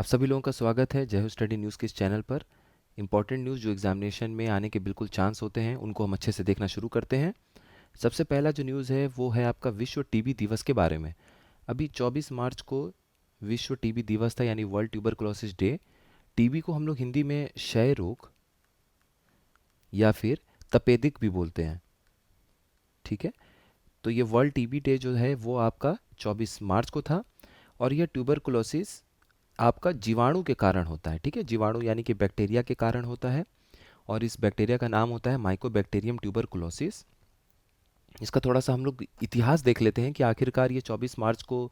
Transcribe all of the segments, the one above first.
आप सभी लोगों का स्वागत है जय हो स्टडी न्यूज़ के इस चैनल पर। इंपॉर्टेंट न्यूज़ जो एग्जामिनेशन में आने के बिल्कुल चांस होते हैं उनको हम अच्छे से देखना शुरू करते हैं। सबसे पहला जो न्यूज़ है वो है आपका विश्व टीबी दिवस के बारे में। अभी 24 मार्च को विश्व टीबी दिवस था, यानी वर्ल्ड ट्यूबरकुलोसिस डे। टीबी को हम लोग हिंदी में क्षय रोग या फिर तपेदिक भी बोलते हैं, ठीक है। तो ये वर्ल्ड टीबी डे जो है वो आपका 24 मार्च को था। और यह ट्यूबरकुलोसिस आपका जीवाणु के कारण होता है, ठीक है। जीवाणु यानी कि बैक्टीरिया के कारण होता है और इस बैक्टीरिया का नाम होता है माइकोबैक्टीरियम ट्यूबरकुलोसिस। इसका थोड़ा सा हम लोग इतिहास देख लेते हैं कि आखिरकार ये 24 मार्च को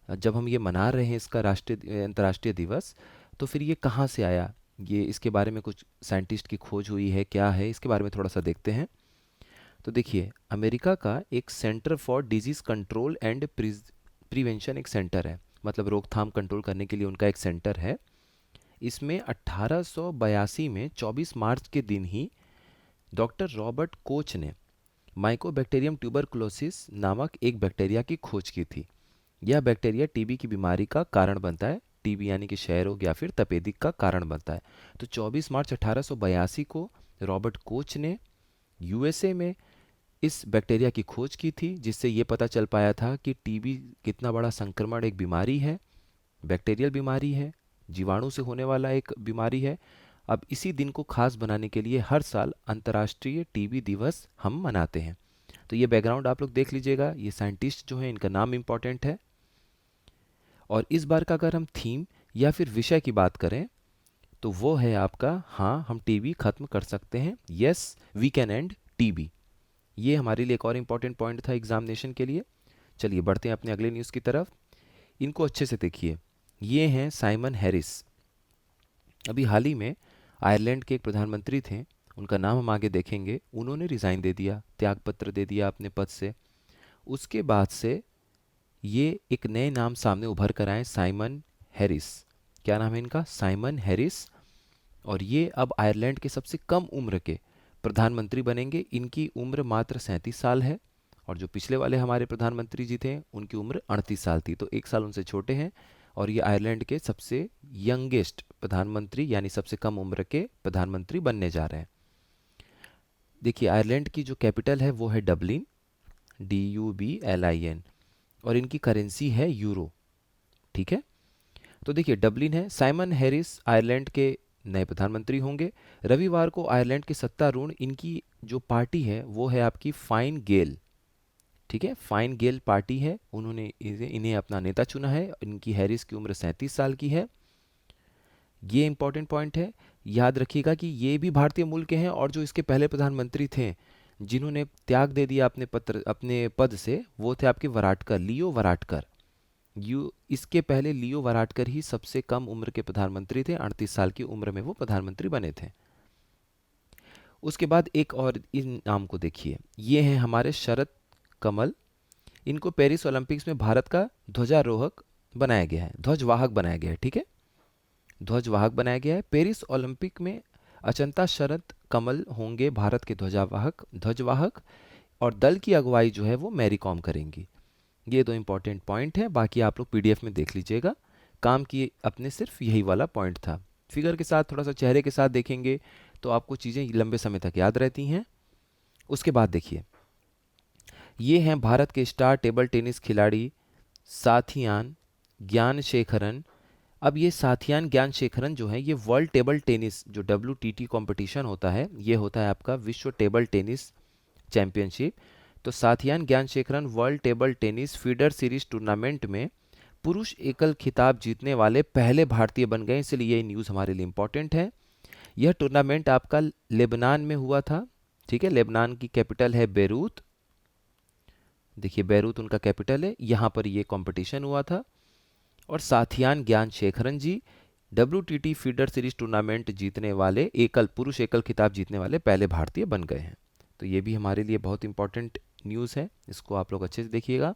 जब हम ये मना रहे हैं इसका राष्ट्रीय अंतर्राष्ट्रीय दिवस, तो फिर ये कहाँ से आया। ये इसके बारे में कुछ साइंटिस्ट की खोज हुई है, क्या है इसके बारे में थोड़ा सा देखते हैं। तो देखिए, अमेरिका का एक centre for disease control and prevention एक सेंटर है, मतलब रोकथाम कंट्रोल करने के लिए उनका एक सेंटर है। इसमें 1882 में 24 मार्च के दिन ही डॉक्टर रॉबर्ट कोच ने माइकोबैक्टीरियम ट्यूबरकुलोसिस नामक एक बैक्टीरिया की खोज की थी। यह बैक्टीरिया टीबी की बीमारी का कारण बनता है, टीबी यानी कि क्षय रोग या फिर तपेदिक का कारण बनता है। तो 24 मार्च 1882 को रॉबर्ट कोच ने यूएसए में इस बैक्टीरिया की खोज की थी, जिससे ये पता चल पाया था कि टीबी कितना बड़ा संक्रमण एक बीमारी है, बैक्टीरियल बीमारी है, जीवाणु से होने वाला एक बीमारी है। अब इसी दिन को खास बनाने के लिए हर साल अंतर्राष्ट्रीय टीबी दिवस हम मनाते हैं। तो ये बैकग्राउंड आप लोग देख लीजिएगा, ये साइंटिस्ट जो हैं इनका नाम इम्पॉर्टेंट है। और इस बार का अगर हम थीम या फिर विषय की बात करें तो वो है आपका, हाँ हम टीबी खत्म कर सकते हैं, yes we can end TB. ये हमारे लिए एक और इम्पॉर्टेंट पॉइंट था एग्जामिनेशन के लिए। चलिए बढ़ते हैं अपने अगले न्यूज़ की तरफ। इनको अच्छे से देखिए, ये हैं साइमन हैरिस। अभी हाल ही में आयरलैंड के एक प्रधानमंत्री थे, उनका नाम हम आगे देखेंगे। उन्होंने रिज़ाइन दे दिया, त्यागपत्र दे दिया अपने पद से। उसके बाद से ये एक नए नाम सामने उभर कर आए, साइमन हैरिस। क्या नाम है इनका? Simon Harris. और ये अब आयरलैंड के सबसे कम उम्र के प्रधानमंत्री बनेंगे। इनकी उम्र मात्र 37 साल है और जो पिछले वाले हमारे प्रधानमंत्री जी थे उनकी उम्र 38 साल थी, तो एक साल उनसे छोटे हैं। और ये आयरलैंड के सबसे यंगेस्ट प्रधानमंत्री यानी सबसे कम उम्र के प्रधानमंत्री बनने जा रहे हैं। देखिए, आयरलैंड की जो कैपिटल है वो है डबलिन, DUBLIN, और इनकी करेंसी है यूरो, ठीक है। तो देखिए, डबलिन है, साइमन हैरिस आयरलैंड के नए प्रधानमंत्री होंगे। रविवार को आयरलैंड की सत्तारूढ़ इनकी जो पार्टी है वो है आपकी फाइन गेल, ठीक है। फाइन गेल पार्टी है, उन्होंने इन्हें अपना नेता चुना है। इनकी हैरिस की उम्र 37 साल की है। ये इंपॉर्टेंट पॉइंट है, याद रखिएगा कि ये भी भारतीय मूल के हैं। और जो इसके पहले प्रधानमंत्री थे जिन्होंने त्याग दे दिया अपने पद से, वो थे आपके वराटकर, लियो वराटकर। इसके पहले लियो वाराटकर ही सबसे कम उम्र के प्रधानमंत्री थे, 38 साल की उम्र में वो प्रधानमंत्री बने थे। उसके बाद एक और इन नाम को देखिए, ये हैं हमारे शरद कमल। इनको पेरिस ओलंपिक्स में भारत का ध्वजारोहक बनाया गया है, ध्वजवाहक बनाया गया है, ठीक है। ध्वजवाहक बनाया गया है पेरिस ओलंपिक में। अचंता शरद कमल होंगे भारत के ध्वजवाहक। और दल की अगुवाई जो है वो मैरी कॉम करेंगी। ये दो इंपॉर्टेंट पॉइंट है, बाकी आप लोग पीडीएफ में देख लीजिएगा। काम की अपने सिर्फ यही वाला पॉइंट था। फिगर के साथ, थोड़ा सा चेहरे के साथ देखेंगे तो आपको चीज़ें लंबे समय तक याद रहती हैं। उसके बाद देखिए, ये हैं भारत के स्टार टेबल टेनिस खिलाड़ी साथियान ज्ञानशेखरन। अब ये साथियान ज्ञानशेखरन जो है, ये वर्ल्ड टेबल टेनिस जो WTT कंपटीशन होता है, ये होता है आपका विश्व टेबल टेनिस चैंपियनशिप। तो Sathiyan Gnanasekaran world table tennis feeder series tournament में पुरुष एकल खिताब जीतने वाले पहले भारतीय बन गए, इसलिए ये न्यूज़ हमारे लिए इंपॉर्टेंट है। यह टूर्नामेंट आपका लेबनान में हुआ था, ठीक है। लेबनान की कैपिटल है बेरूत। देखिए, बेरूत उनका कैपिटल है, यहाँ पर ये कंपटीशन हुआ था। और साथियान ज्ञानशेखरन जी WTT फीडर सीरीज टूर्नामेंट जीतने वाले, पुरुष एकल खिताब जीतने वाले पहले भारतीय बन गए हैं। तो ये भी हमारे लिए बहुत इंपॉर्टेंट न्यूज़ है, इसको आप लोग अच्छे से देखिएगा।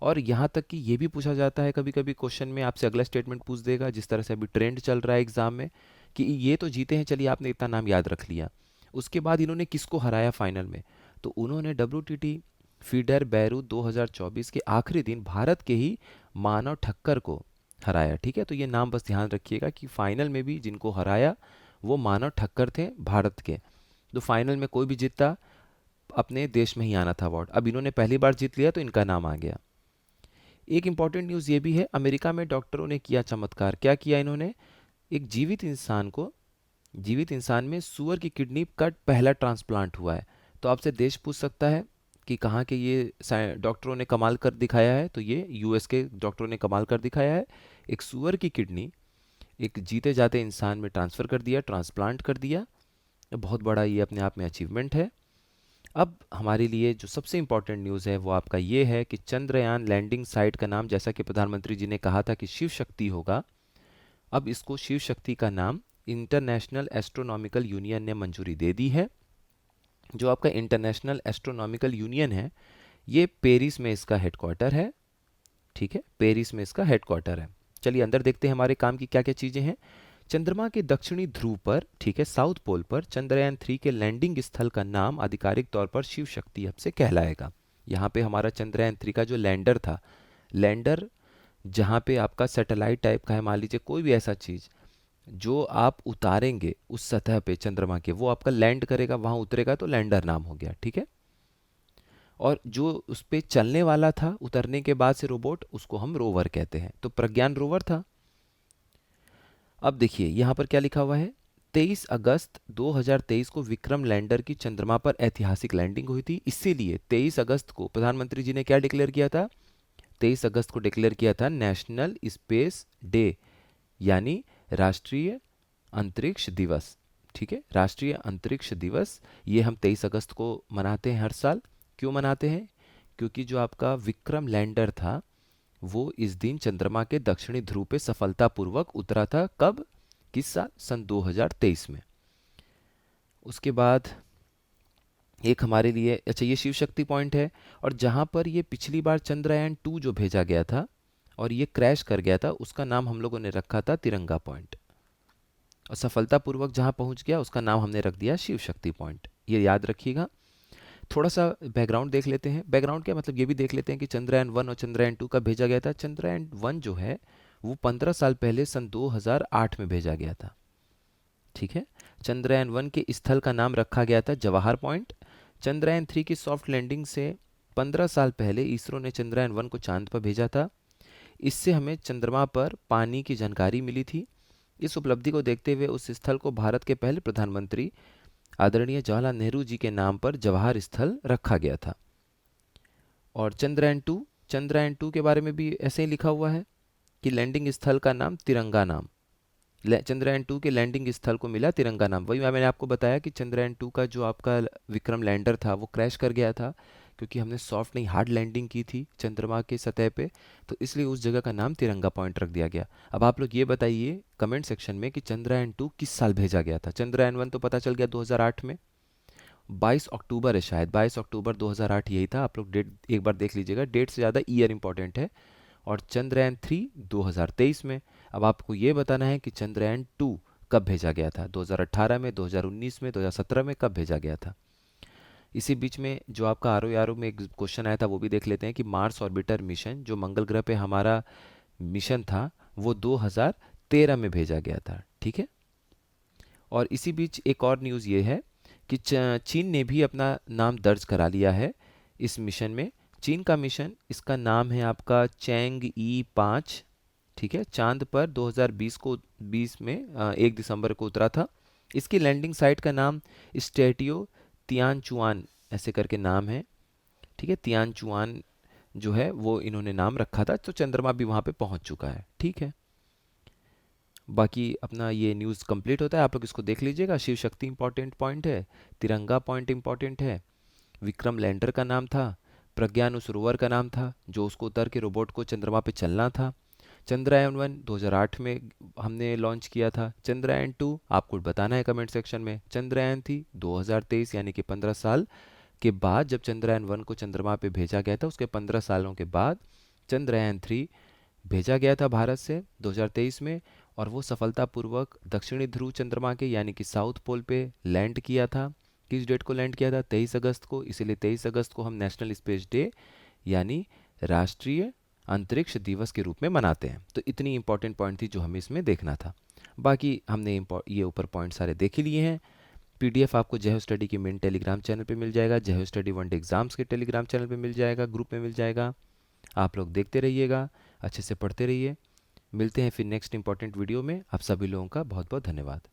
और यहाँ तक कि ये भी पूछा जाता है कभी कभी क्वेश्चन में, आपसे अगला स्टेटमेंट पूछ देगा, जिस तरह से अभी ट्रेंड चल रहा है एग्जाम में कि ये तो जीते हैं, चलिए आपने इतना नाम याद रख लिया, उसके बाद इन्होंने किसको हराया फाइनल में। तो उन्होंने WTT फीडर बैरूत 2024 के आखिरी दिन भारत के ही मानव ठक्कर को हराया। ठीक है, तो ये नाम बस ध्यान रखिएगा कि फाइनल में भी जिनको हराया वो मानव ठक्कर थे भारत के। तो फाइनल में कोई भी जीतता, अपने देश में ही आना था अवार्ड। अब इन्होंने पहली बार जीत लिया तो इनका नाम आ गया। एक इंपॉर्टेंट न्यूज़ ये भी है, अमेरिका में डॉक्टरों ने किया चमत्कार। क्या किया इन्होंने? एक जीवित इंसान में सूअर की किडनी का पहला ट्रांसप्लांट हुआ है। तो आपसे देश पूछ सकता है कि कहाँ के ये डॉक्टरों ने कमाल कर दिखाया है, तो ये यूएस के डॉक्टरों ने कमाल कर दिखाया है। एक सूअर की किडनी एक जीते जाते इंसान में ट्रांसफ़र कर दिया, ट्रांसप्लांट कर दिया। बहुत बड़ा ये अपने आप में अचीवमेंट है। अब हमारे लिए जो सबसे इम्पोर्टेंट न्यूज़ है वो आपका ये है कि चंद्रयान लैंडिंग साइट का नाम, जैसा कि प्रधानमंत्री जी ने कहा था कि शिव शक्ति होगा, अब इसको शिव शक्ति का नाम इंटरनेशनल एस्ट्रोनॉमिकल यूनियन ने मंजूरी दे दी है। जो आपका इंटरनेशनल एस्ट्रोनॉमिकल यूनियन है, ये पेरिस में इसका हेडक्वार्टर है। ठीक है, पेरिस में इसका हेडक्वार्टर है। चलिए अंदर देखते हैं हमारे काम की क्या क्या चीज़ें हैं। चंद्रमा के दक्षिणी ध्रुव पर, ठीक है, साउथ पोल पर चंद्रयान 3 के लैंडिंग स्थल का नाम आधिकारिक तौर पर शिव शक्ति अब से कहलाएगा। यहाँ पे हमारा चंद्रयान 3 का जो लैंडर था, लैंडर जहाँ पे आपका सैटेलाइट टाइप का है, मान लीजिए कोई भी ऐसा चीज़ जो आप उतारेंगे उस सतह पे चंद्रमा के, वो आपका लैंड करेगा, वहाँ उतरेगा, तो लैंडर नाम हो गया। ठीक है, और जो उस पे चलने वाला था उतरने के बाद से रोबोट, उसको हम रोवर कहते हैं। तो प्रज्ञान रोवर था। अब देखिए यहाँ पर क्या लिखा हुआ है, 23 अगस्त 2023 को विक्रम लैंडर की चंद्रमा पर ऐतिहासिक लैंडिंग हुई थी। इसीलिए 23 अगस्त को प्रधानमंत्री जी ने क्या डिक्लेयर किया था? 23 अगस्त को डिक्लेयर किया था नेशनल स्पेस डे, यानी राष्ट्रीय अंतरिक्ष दिवस। ठीक है, राष्ट्रीय अंतरिक्ष दिवस, ये हम 23 अगस्त को मनाते हैं हर साल। क्यों मनाते हैं? क्योंकि जो आपका विक्रम लैंडर था वो इस दिन चंद्रमा के दक्षिणी ध्रुव पे सफलतापूर्वक उतरा था। कब? किस साल? सन 2023 में। उसके बाद एक हमारे लिए, अच्छा, ये शिव शक्ति पॉइंट है। और जहाँ पर ये पिछली बार चंद्रयान 2 जो भेजा गया था और ये क्रैश कर गया था, उसका नाम हम लोगों ने रखा था तिरंगा पॉइंट। और सफलतापूर्वक जहाँ पहुँच गया उसका नाम हमने रख दिया शिव शक्ति पॉइंट। ये याद रखिएगा। थोड़ा सा बैकग्राउंड देख लेते हैं। बैकग्राउंड क्या मतलब, ये भी देख लेते हैं कि चंद्रयान 1 और चंद्रयान 2 कब भेजा गया था। चंद्रयान 1 जो है वो 15 साल पहले सन 2008 में भेजा गया था। ठीक है, चंद्रयान 1 के स्थल का नाम रखा गया था जवाहर पॉइंट। चंद्रयान 3 की सॉफ्ट लैंडिंग से 15 साल पहले इसरो ने चंद्रयान 1 को चांद पर भेजा था। इससे हमें चंद्रमा पर पानी की जानकारी मिली थी। इस उपलब्धि को देखते हुए उस स्थल को भारत के पहले प्रधानमंत्री आदरणीय जवाहरलाल नेहरू जी के नाम पर जवाहर स्थल रखा गया था। और चंद्रयान 2 के बारे में भी ऐसे ही लिखा हुआ है कि लैंडिंग स्थल का नाम तिरंगा नाम। चंद्रयान 2 के लैंडिंग स्थल को मिला तिरंगा नाम। वही मैंने आपको बताया कि चंद्रयान 2 का जो आपका विक्रम लैंडर था वो क्रैश कर गया था, क्योंकि हमने सॉफ्ट नहीं हार्ड लैंडिंग की थी चंद्रमा के सतह पे, तो इसलिए उस जगह का नाम तिरंगा पॉइंट रख दिया गया। अब आप लोग ये बताइए कमेंट सेक्शन में कि चंद्रयान 2 किस साल भेजा गया था। चंद्रयान 1 तो पता चल गया 2008 में, 22 अक्टूबर है शायद, 22 अक्टूबर 2008 यही था। आप लोग डेट एक बार देख लीजिएगा, डेट से ज़्यादा ईयर इंपॉर्टेंट है। और चंद्रयान 3 2023 में। अब आपको ये बताना है कि चंद्रयान 2 कब भेजा गया था, 2018 में, 2019 में, 2017 में, कब भेजा गया था। इसी बीच में जो आपका आर में एक क्वेश्चन आया था वो भी देख लेते हैं कि मार्स ऑर्बिटर मिशन, जो मंगल ग्रह पे हमारा मिशन था, वो 2013 में भेजा गया था। ठीक है, और इसी बीच एक और न्यूज़ ये है कि चीन ने भी अपना नाम दर्ज करा लिया है इस मिशन में। चीन का मिशन, इसका नाम है आपका चैंग ई 5। ठीक है, चांद पर 2020 में 1 दिसंबर को उतरा था। इसकी लैंडिंग साइट का नाम स्टेटियो तियानचुआन ऐसे करके नाम है। ठीक है, तियानचुआन जो है वो इन्होंने नाम रखा था। तो चंद्रमा भी वहाँ पे पहुँच चुका है। ठीक है, बाकी अपना ये न्यूज़ कंप्लीट होता है, आप लोग इसको देख लीजिएगा। शिव शक्ति इंपॉर्टेंट पॉइंट है, तिरंगा पॉइंट इंपॉर्टेंट है, विक्रम लैंडर का नाम था, प्रज्ञान उस रोवर का नाम था जो उसको उतर के रोबोट को चंद्रमा पे चलना था। चंद्रयान 1 2008 में हमने लॉन्च किया था। चंद्रयान 2 आपको बताना है कमेंट सेक्शन में। चंद्रयान 3 2023, यानी कि 15 साल के बाद जब चंद्रयान 1 को चंद्रमा पे भेजा गया था, उसके 15 सालों के बाद चंद्रयान 3 भेजा गया था भारत से 2023 में। और वो सफलतापूर्वक दक्षिणी ध्रुव चंद्रमा के, यानी कि साउथ पोल पे लैंड किया था। किस डेट को लैंड किया था? 23 अगस्त को। इसीलिए 23 अगस्त को हम नेशनल स्पेस डे, यानी राष्ट्रीय अंतरिक्ष दिवस के रूप में मनाते हैं। तो इतनी इंपॉर्टेंट पॉइंट थी जो हमें इसमें देखना था। बाकी हमने ये ऊपर पॉइंट सारे देख ही लिए हैं। पीडीएफ आपको जय हो स्टडी के मेन टेलीग्राम चैनल पे मिल जाएगा, जय हो स्टडी वनडे एग्जाम्स के टेलीग्राम चैनल पे मिल जाएगा, ग्रुप में मिल जाएगा। आप लोग देखते रहिएगा, अच्छे से पढ़ते रहिए। मिलते हैं फिर नेक्स्ट इंपॉर्टेंट वीडियो में। आप सभी लोगों का बहुत बहुत धन्यवाद।